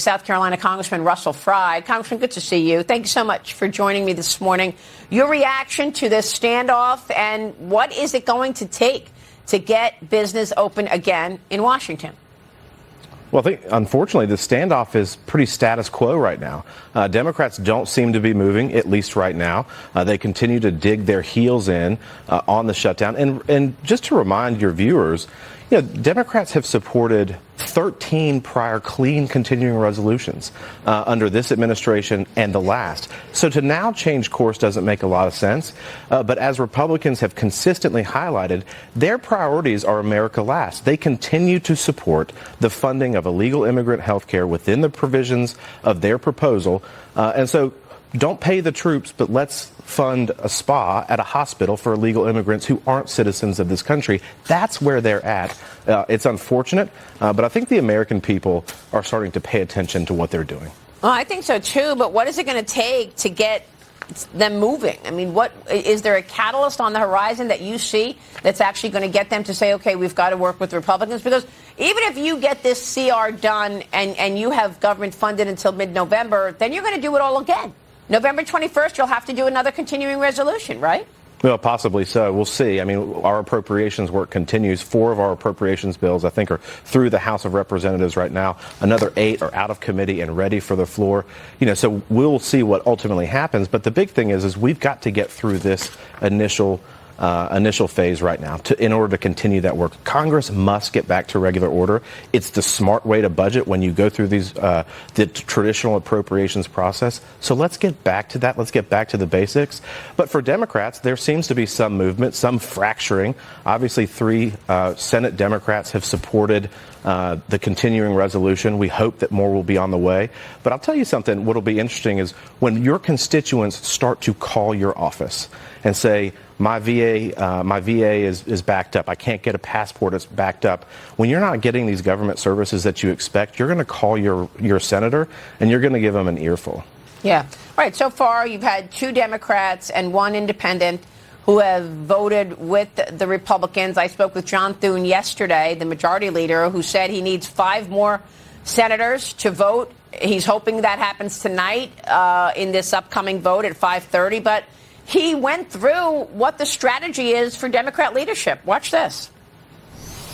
South Carolina Congressman Russell Fry. Congressman, good to see you. Thank you so much for joining me this morning. Your reaction to this standoff, and what is it going to take to get business open again in Washington? Well, I think, unfortunately, the standoff is pretty status quo right now. Democrats don't seem to be moving, at least right now. They continue to dig their heels in on the shutdown. And just to remind your viewers, Democrats have supported 13 prior clean continuing resolutions under this administration and the last. So to now change course doesn't make a lot of sense. But as Republicans have consistently highlighted, their priorities are America last. They continue to support the funding of illegal immigrant health care within the provisions of their proposal. And so don't pay the troops, but let's fund a spa at a hospital for illegal immigrants who aren't citizens of this country. That's where they're at. It's unfortunate, but I think the American people are starting to pay attention to what they're doing. Well, I think so, too. But what is it going to take to get them moving? I mean, what is there a catalyst on the horizon that you see that's actually going to get them to say, OK, we've got to work with Republicans? Because even if you get this CR done and you have government funded until mid-November, then you're going to do it all again. November 21st, you'll have to do another continuing resolution, right? Well, possibly so. We'll see. I mean, our appropriations work continues. 4 of our appropriations bills, I think, are through the House of Representatives right now. Another 8 are out of committee and ready for the floor. So we'll see what ultimately happens. But the big thing is we've got to get through this initial phase right now in order to continue that work. Congress must get back to regular order. It's the smart way to budget when you go through the traditional appropriations process. So let's get back to that. Let's get back to the basics. But for Democrats, there seems to be some movement, some fracturing. Obviously, 3 Senate Democrats have supported the continuing resolution. We hope that more will be on the way. But I'll tell you something. What will be interesting is when your constituents start to call your office and say, my VA is backed up. I can't get a passport. It's backed up. When you're not getting these government services that you expect, you're going to call your senator and you're going to give them an earful. Yeah. All right. So far, you've had 2 Democrats and 1 independent who have voted with the Republicans. I spoke with John Thune yesterday, the majority leader, who said he needs 5 more senators to vote. He's hoping that happens tonight in this upcoming vote at 5:30. But he went through what the strategy is for Democrat leadership. Watch this.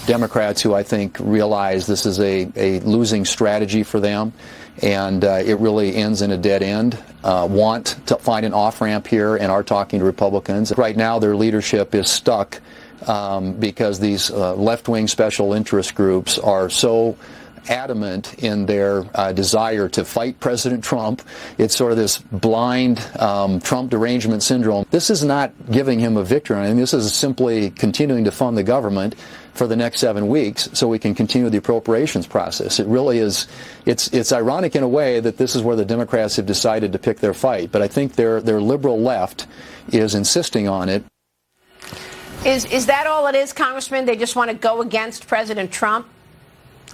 Democrats who I think realize this is a losing strategy for them, and it really ends in a dead end, want to find an off-ramp here and are talking to Republicans. Right now their leadership is stuck because these left-wing special interest groups are so adamant in their desire to fight President Trump. It's sort of this blind Trump derangement syndrome. This is not giving him a victory. I mean, this is simply continuing to fund the government for the next 7 weeks so we can continue the appropriations process. It really is, it's ironic in a way that this is where the Democrats have decided to pick their fight, but I think their liberal left is insisting on it. Is that all it is, Congressman? They just want to go against President Trump?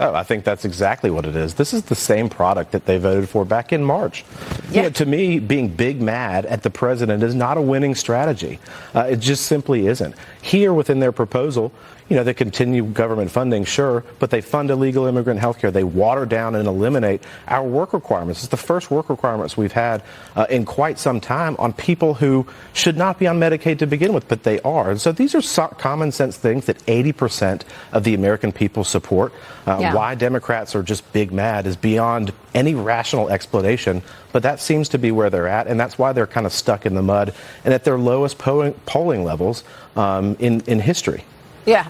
Oh, I think that's exactly what it is. This is the same product that they voted for back in March. Yeah. To me, being big mad at the president is not a winning strategy. It just simply isn't. Here within their proposal, they continue government funding, sure, but they fund illegal immigrant health care. They water down and eliminate our work requirements. It's the first work requirements we've had in quite some time on people who should not be on Medicaid to begin with, but they are. And so these are common sense things that 80% of the American people support. Why Democrats are just big mad is beyond any rational explanation, but that seems to be where they're at, and that's why they're kind of stuck in the mud and at their lowest polling levels in history. Yeah.